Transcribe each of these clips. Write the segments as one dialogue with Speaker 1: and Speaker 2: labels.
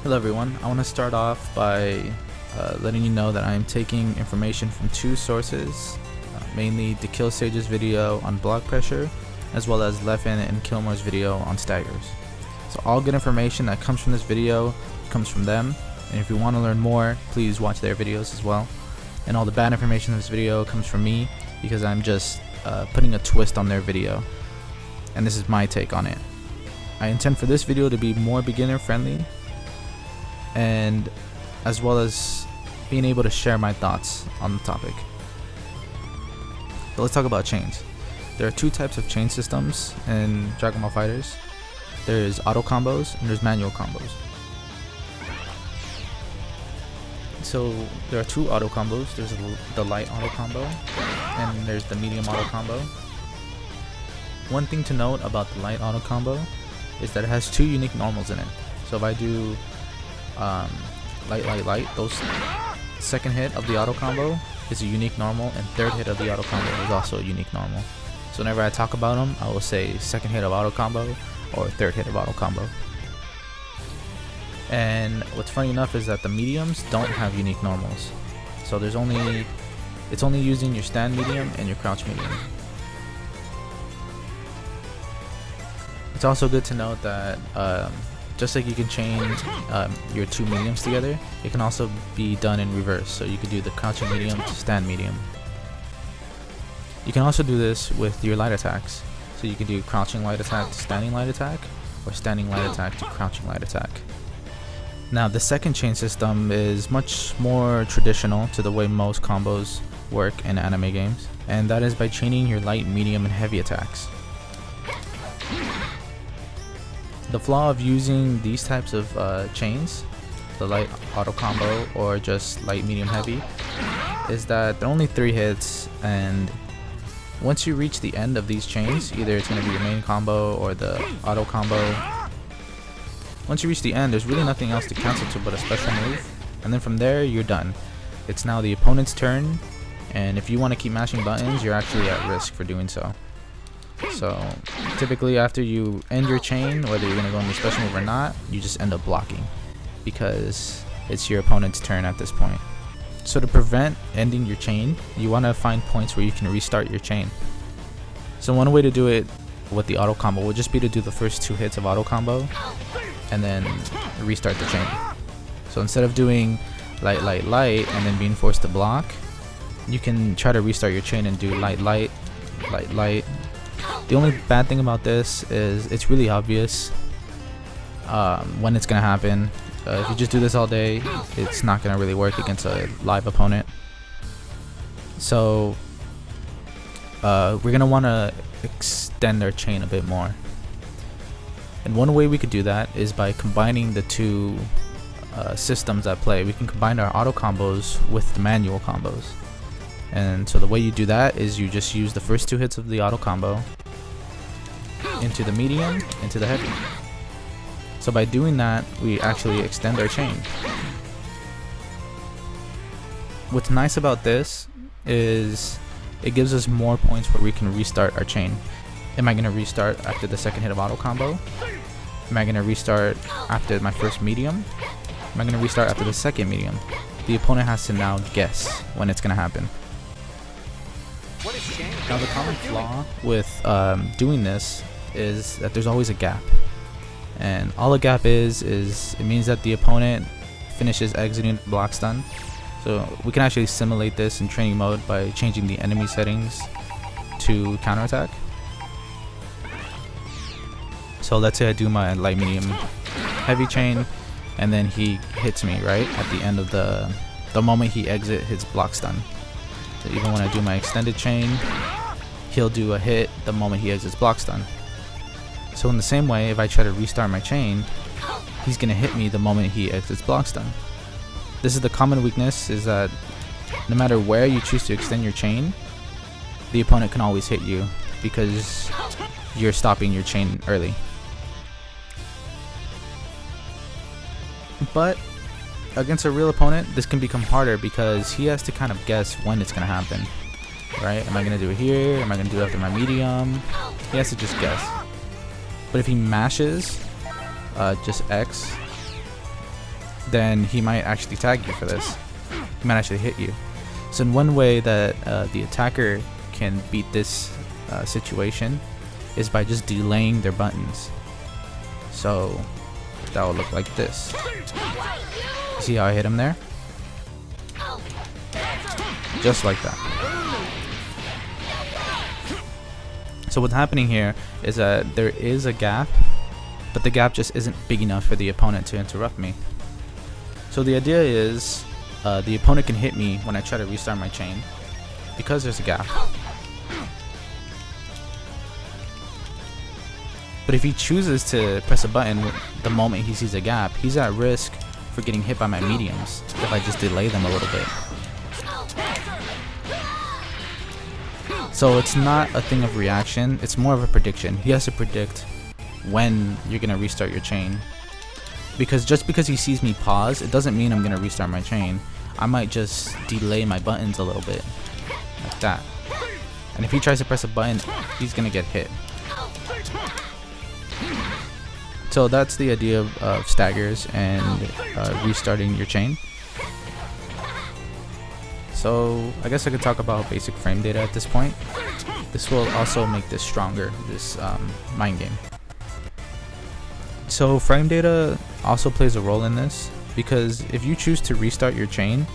Speaker 1: Hello everyone, I want to start off by letting you know that I am taking information from two sources, mainly Dbfz's video on block pressure, as well as Leffen and Kilmore's video on staggers. So all good information that comes from this video comes from them, and if you want to learn more, please watch their videos as well. And all the bad information in this video comes from me, because I'm just putting a twist on their video, and this is my take on it. I intend for this video to be more beginner friendly, and as well as being able to share my thoughts on the topic. So let's talk about chains. There are two types of chain systems in Dragon Ball FighterZ. There's auto combos and there's manual combos. So there are two auto combos. There's the light auto combo and there's the medium auto combo. One thing to note about the light auto combo is that it has two unique normals in it. So if I do light, those second hit of the auto combo is a unique normal, and third hit of the auto combo is also a unique normal. So whenever I talk about them, I will say second hit of auto combo or third hit of auto combo. And what's funny enough is that the mediums don't have unique normals. So it's only using your stand medium and your crouch medium. It's also good to note that just like you can chain your two mediums together, it can also be done in reverse. So you could do the crouching medium to stand medium. You can also do this with your light attacks. So you can do crouching light attack to standing light attack, or standing light attack to crouching light attack. Now the second chain system is much more traditional to the way most combos work in anime games, and that is by chaining your light, medium, and heavy attacks. The flaw of using these types of chains, the light auto combo or just light, medium, heavy, is that they're only 3 hits, and once you reach the end of these chains, either it's going to be your main combo or the auto combo. Once you reach the end, there's really nothing else to cancel to but a special move, and then from there you're done. It's now the opponent's turn, and if you want to keep mashing buttons, you're actually at risk for doing so. So typically after you end your chain, whether you're going to go into special move or not, you just end up blocking, because it's your opponent's turn at this point. So to prevent ending your chain, you want to find points where you can restart your chain. So one way to do it with the auto combo would just be to do the first 2 hits of auto combo and then restart the chain. So instead of doing light and then being forced to block, you can try to restart your chain and do light. The only bad thing about this is it's really obvious when it's gonna happen. If you just do this all day, it's not gonna really work against a live opponent. So we're gonna want to extend our chain a bit more, and one way we could do that is by combining the two systems at play. We can combine our auto combos with the manual combos, and so the way you do that is you just use the first 2 hits of the auto combo into the medium, into the heavy. So by doing that, we actually extend our chain. What's nice about this is it gives us more points where we can restart our chain. Am I going to restart after the second hit of auto combo? Am I going to restart after my first medium? Am I going to restart after the second medium? The opponent has to now guess when it's going to happen. Now the common flaw with doing this is that there's always a gap, and all a gap is it means that the opponent finishes exiting block stun. So we can actually simulate this in training mode by changing the enemy settings to counterattack. So let's say I do my light, medium, heavy chain, and then he hits me right at the end of the moment he exit his block stun. So even when I do my extended chain, he'll do a hit the moment he exits block stun. So in the same way, if I try to restart my chain, he's going to hit me the moment he exits block stun. This is the common weakness, is that no matter where you choose to extend your chain, the opponent can always hit you because you're stopping your chain early. But against a real opponent, this can become harder because he has to kind of guess when it's going to happen. Right? Am I going to do it here? Am I going to do it after my medium? He has to just guess. But if he mashes just X, then he might actually tag you for this. He might actually hit you. So in one way that the attacker can beat this situation is by just delaying their buttons. So that will look like this. See how I hit him there? Just like that. So what's happening here is that there is a gap, but the gap just isn't big enough for the opponent to interrupt me. So the idea is the opponent can hit me when I try to restart my chain because there's a gap. But if he chooses to press a button the moment he sees a gap, he's at risk for getting hit by my mediums if I just delay them a little bit. So it's not a thing of reaction, it's more of a prediction. He has to predict when you're going to restart your chain. Because just because he sees me pause, it doesn't mean I'm going to restart my chain. I might just delay my buttons a little bit, like that. And if he tries to press a button, he's going to get hit. So that's the idea of staggers and restarting your chain. So I guess I could talk about basic frame data at this point. This will also make this stronger, this mind game. So frame data also plays a role in this, because if you choose to restart your chain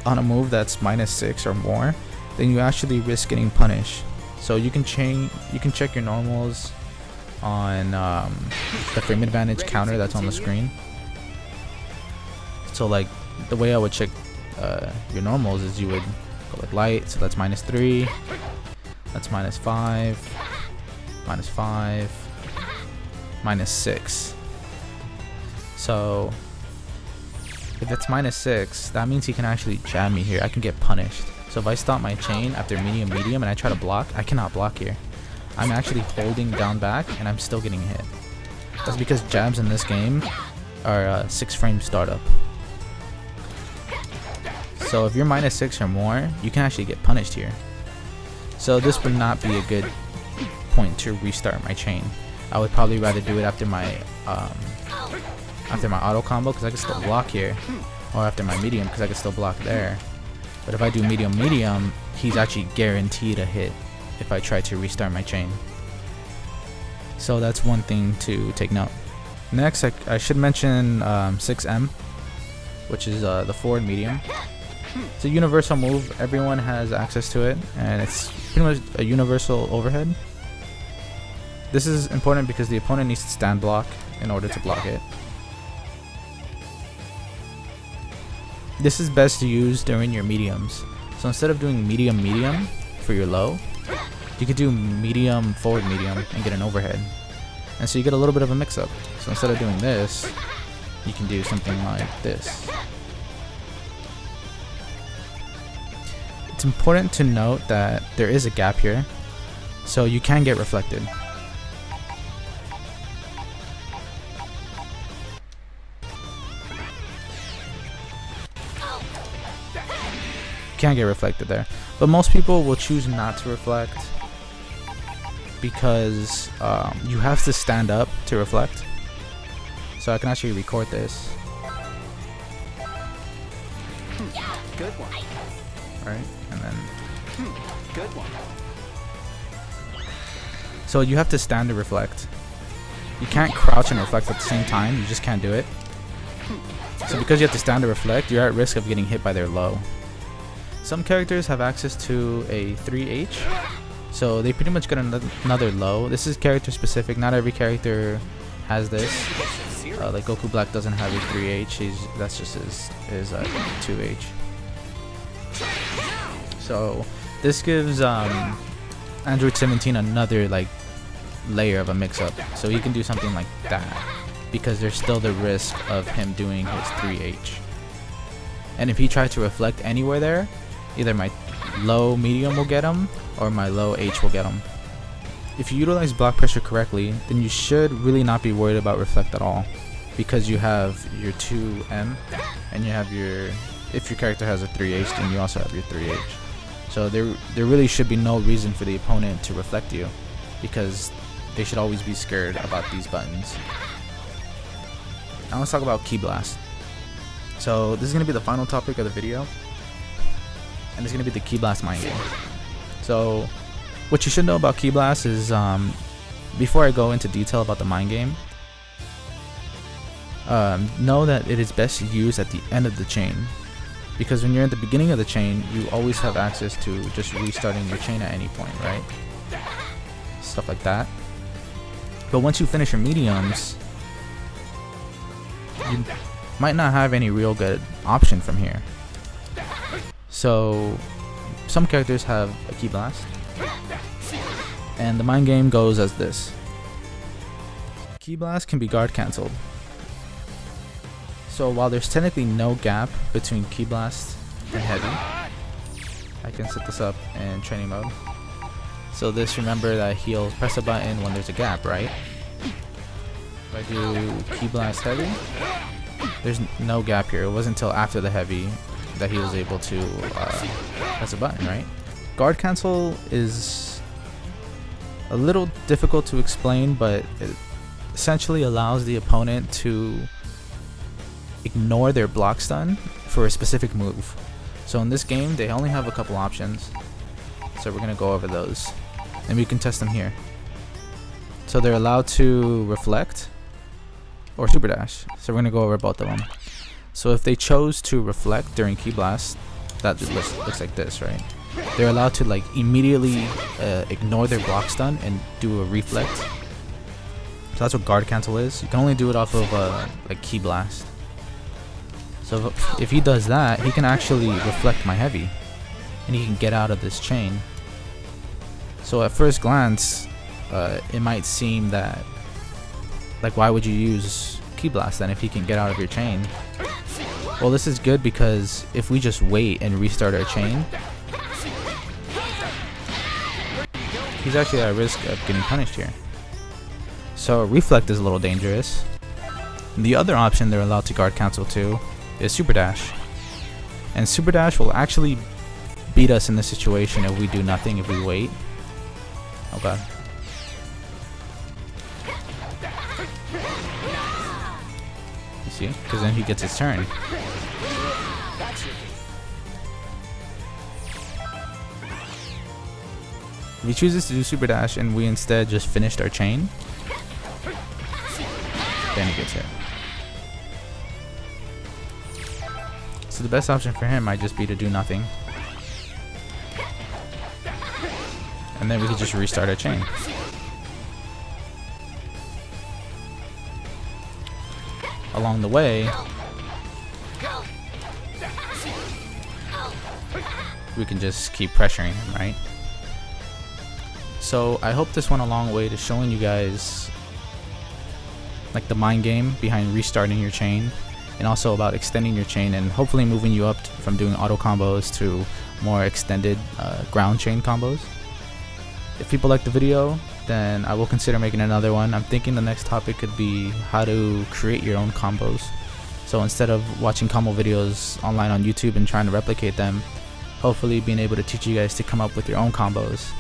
Speaker 1: on a move that's -6 or more, then you actually risk getting punished. So you can check your normals on the frame advantage counter that's on the screen. So like the way I would check your normals is you would go like light, so that's -3, that's -5, -5, -6. So if it's -6, that means he can actually jab me here. I can get punished. So if I stop my chain after medium and I try to block, I cannot block here. I'm actually holding down back and I'm still getting hit. That's because jabs in this game are 6 frame startup. So if you're -6 or more, you can actually get punished here. So this would not be a good point to restart my chain. I would probably rather do it after my auto combo, because I can still block here, or after my medium, because I can still block there. But if I do medium, he's actually guaranteed a hit if I try to restart my chain. So that's one thing to take note. Next, I should mention 6M, which is the forward medium. It's a universal move, everyone has access to it, and it's pretty much a universal overhead. This is important because the opponent needs to stand block in order to block it. This is best to use during your mediums. So instead of doing medium for your low, you could do medium forward medium and get an overhead. And so you get a little bit of a mix up. So instead of doing this, you can do something like this. It's important to note that there is a gap here, so you can get reflected. Can get reflected there, but most people will choose not to reflect because you have to stand up to reflect. So I can actually record this.
Speaker 2: Good one.
Speaker 1: Right, and then
Speaker 2: Good one.
Speaker 1: so you have to stand to reflect. You can't crouch and reflect at the same time. You just can't do it. So because you have to stand to reflect, you're at risk of getting hit by their low. Some characters have access to a 3H, so they pretty much get another low. This is character specific, not every character has this. Like Goku Black doesn't have a 3H, that's just his 2H. So this gives Android 17 another like layer of a mix-up, so he can do something like that because there's still the risk of him doing his 3H. And if he tries to reflect anywhere there, either my low medium will get him or my low H will get him. If you utilize block pressure correctly, then you should really not be worried about reflect at all, because you have your 2M and you have your, if your character has a 3H, then you also have your 3H. So there really should be no reason for the opponent to reflect you, because they should always be scared about these buttons. now let's talk about Ki Blast. So this is gonna be the final topic of the video, and it's gonna be the Ki Blast mind game. So what you should know about Ki Blast is, before I go into detail about the mind game, know that it is best used at the end of the chain, because when you're at the beginning of the chain, you always have access to just restarting your chain at any point, right? Stuff like that. But once you finish your mediums, you might not have any real good option from here. So some characters have a Ki Blast, and the mind game goes as this. Ki Blast can be guard cancelled. So while there's technically no gap between Ki Blast and Heavy, I can set this up in training mode. So this, remember that he'll press a button when there's a gap, right? If I do Ki Blast Heavy, there's no gap here. It wasn't until after the Heavy that he was able to press a button, right? Guard cancel is a little difficult to explain, but it essentially allows the opponent to ignore their block stun for a specific move. So in this game, they only have a couple options, so we're gonna go over those, and we can test them here. So they're allowed to reflect or super dash, so we're gonna go over both of them. So if they chose to reflect during Ki Blast, that looks like this, right? They're allowed to like immediately ignore their block stun and do a reflect. So that's what guard cancel is. You can only do it off of like Ki Blast. So if he does that, he can actually reflect my Heavy, and he can get out of this chain. So at first glance, it might seem that, like, why would you use Ki Blast then if he can get out of your chain? Well, this is good because if we just wait and restart our chain, he's actually at risk of getting punished here. So reflect is a little dangerous. The other option they're allowed to guard cancel too is super dash, and super dash will actually beat us in this situation if we do nothing, if we wait. Okay. You see, because then he gets his turn. If he chooses to do super dash and we instead just finished our chain, then he gets hit. So the best option for him might just be to do nothing, and then we could just restart our chain. Along the way, we can just keep pressuring him, right? So I hope this went a long way to showing you guys like the mind game behind restarting your chain, and also about extending your chain and hopefully moving you up from doing auto combos to more extended ground chain combos. If people like the video, then I will consider making another one. I'm thinking the next topic could be how to create your own combos. So instead of watching combo videos online on YouTube and trying to replicate them, hopefully being able to teach you guys to come up with your own combos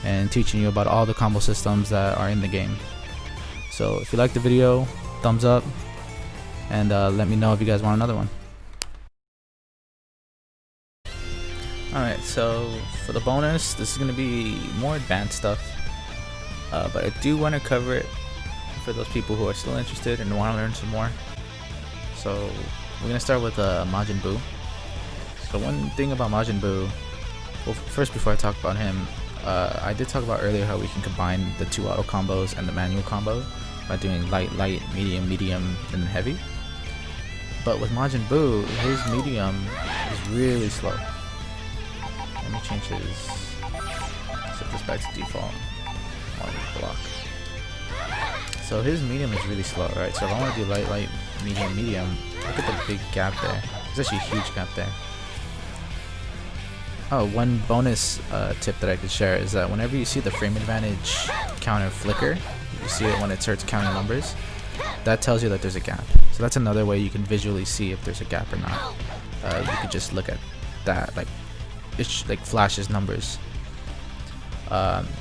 Speaker 1: and teaching you about all the combo systems that are in the game. So if you like the video, thumbs up, and let me know if you guys want another one. Alright, so for the bonus, this is going to be more advanced stuff, but I do want to cover it for those people who are still interested and want to learn some more. So we're going to start with Majin Buu. So one thing about Majin Buu, well, first before I talk about him, I did talk about earlier how we can combine the two auto combos and the manual combo by doing light, light, medium, medium, and then heavy. But with Majin Buu, his medium is really slow. Let me change his, set this back to default. Block. So his medium is really slow, right? So if I want to do light, light, medium, medium, look at the big gap there. There's actually a huge gap there. Oh, one bonus tip that I could share is that whenever you see the frame advantage counter flicker, you see it when it starts counting numbers, that tells you that there's a gap. So that's another way you can visually see if there's a gap or not. You could just look at that, like it like flashes numbers.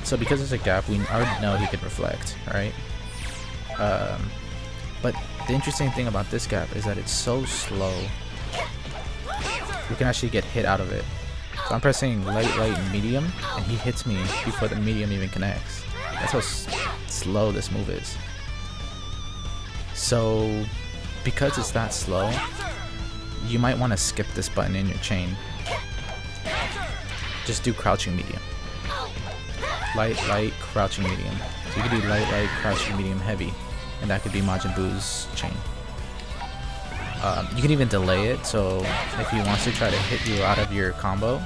Speaker 1: So because there's a gap, we already know he can reflect, right? But the interesting thing about this gap is that it's so slow. You can actually get hit out of it. So I'm pressing light, and medium, and he hits me before the medium even connects. That's how slow this move is. So because it's that slow, you might want to skip this button in your chain. Just do crouching medium. Light, crouching medium. So you can do light, crouching medium, heavy. And that could be Majin Buu's chain. You can even delay it, so if he wants to try to hit you out of your combo,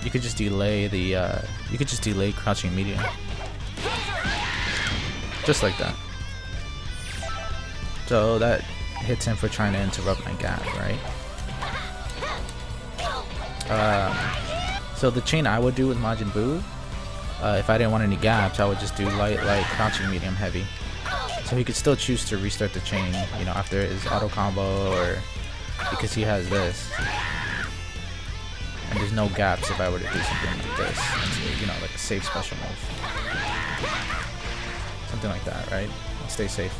Speaker 1: you could just delay the crouching medium. Just like that. So that hits him for trying to interrupt my gap, right? So the chain I would do with Majin Buu, if I didn't want any gaps, I would just do light, crouching medium, heavy. So he could still choose to restart the chain, you know, after his auto combo, or because he has this. And there's no gaps if I were to do something like this. You know, like a safe special move. Something like that, right? Stay safe.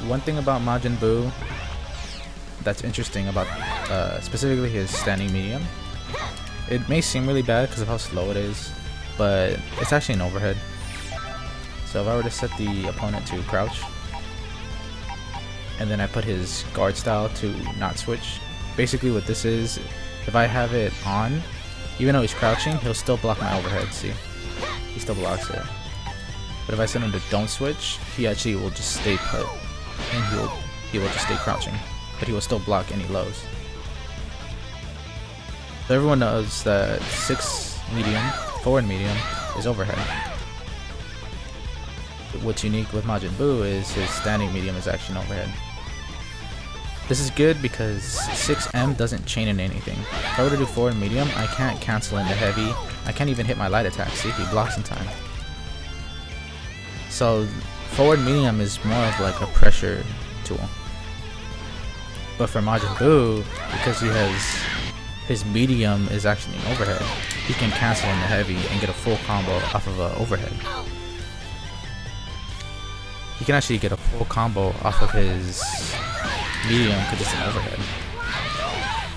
Speaker 1: One thing about Majin Buu that's interesting about specifically his standing medium, it may seem really bad because of how slow it is, but it's actually an overhead. So if I were to set the opponent to crouch, and then I put his guard style to not switch, basically what this is, if I have it on, even though he's crouching, he'll still block my overhead, see? He still blocks it. But if I set him to don't switch, he actually will just stay put, and he will just stay crouching, but he will still block any lows. So everyone knows that 6 medium, forward medium, is overhead. What's unique with Majin Buu is his standing medium is actually an overhead. This is good because 6M doesn't chain in anything. If I were to do forward medium, I can't cancel into heavy. I can't even hit my light attack. See, he blocks in time. So forward medium is more of like a pressure tool. But for Majin Buu, because he has his medium is actually an overhead, he can cancel into heavy and get a full combo off of an overhead. He can actually get a full combo off of his medium because it's an overhead.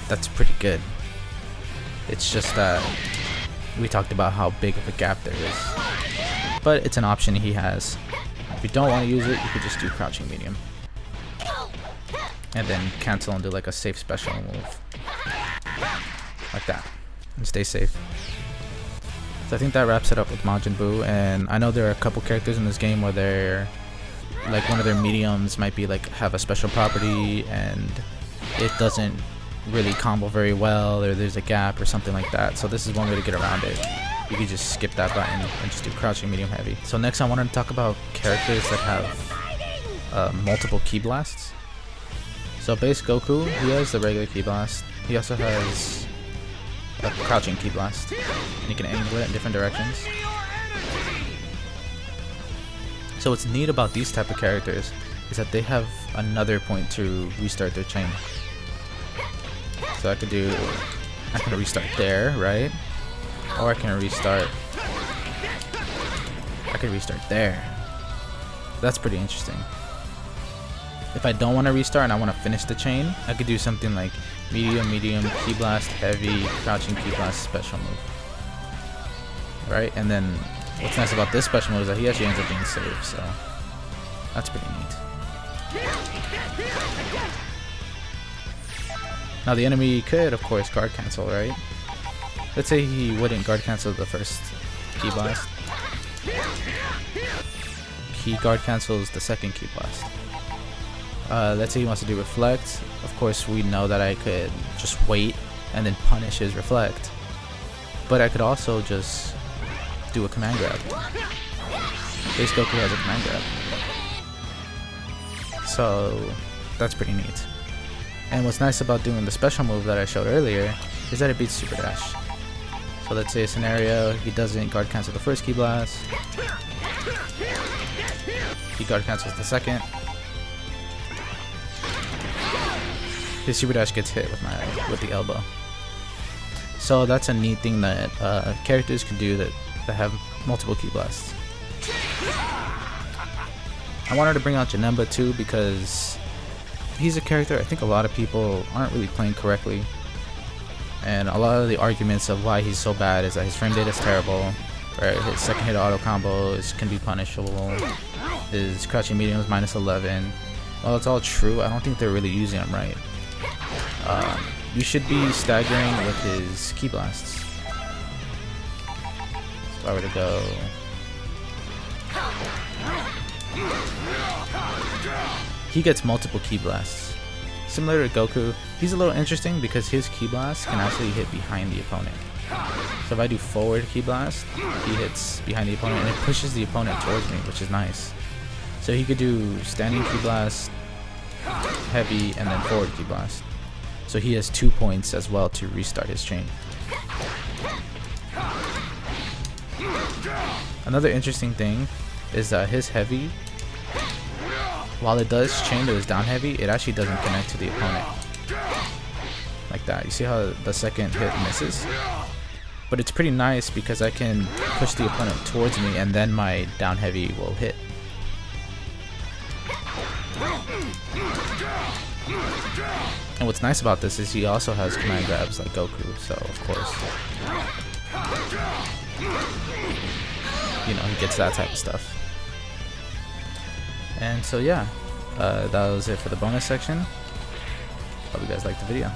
Speaker 1: That's pretty good. It's just that we talked about how big of a gap there is. But it's an option he has. If you don't want to use it, you could just do crouching medium. And then cancel and do like a safe special move. Like that. And stay safe. So I think that wraps it up with Majin Buu. And I know there are a couple characters in this game where they're like one of their mediums might be like have a special property and it doesn't really combo very well, or there's a gap or something like that. So this is one way to get around it. You can just skip that button and just do crouching medium heavy. So next I wanted to talk about characters that have multiple ki blasts. So base Goku, he has the regular ki blast. He also has a crouching ki blast. And you can angle it in different directions. So what's neat about these type of characters is that they have another point to restart their chain. So I can restart there, right? Or I can restart there. That's pretty interesting. If I don't want to restart and I want to finish the chain, I could do something like medium, ki blast, heavy, crouching ki blast, special move. Right? And then what's nice about this special move is that he actually ends up being safe, so that's pretty neat. Now the enemy could, of course, guard cancel, right? Let's say he wouldn't guard cancel the first ki blast. He guard cancels the second ki blast. Let's say he wants to do reflect. Of course, we know that I could just wait and then punish his reflect. But I could also just do a command grab. Base Goku has a command grab. So that's pretty neat. And what's nice about doing the special move that I showed earlier is that it beats Super Dash. So let's say a scenario, he doesn't guard cancel the first ki blast. He guard cancels the second. His Super Dash gets hit with the elbow. So that's a neat thing that characters can do that have multiple ki blasts. I wanted to bring out Janemba too because he's a character I think a lot of people aren't really playing correctly. And a lot of the arguments of why he's so bad is that his frame data is terrible, right? His second hit auto combo can be punishable, his crouching medium is -11. Well, it's all true. I don't think they're really using him right. You should be staggering with his key blasts. So if I were to go, he gets multiple key blasts. Similar to Goku, he's a little interesting because his key blast can actually hit behind the opponent. So if I do forward key blast, he hits behind the opponent and it pushes the opponent towards me, which is nice. So he could do standing key blast, heavy, and then forward key blast. So he has 2 points as well to restart his chain. Another interesting thing is that his heavy, while it does chain to his down heavy, it actually doesn't connect to the opponent. Like that. You see how the second hit misses? But it's pretty nice because I can push the opponent towards me and then my down heavy will hit. And what's nice about this is he also has command grabs like Goku, so of course, you know, he gets that type of stuff. And so yeah, that was it for the bonus section. Hope you guys liked the video.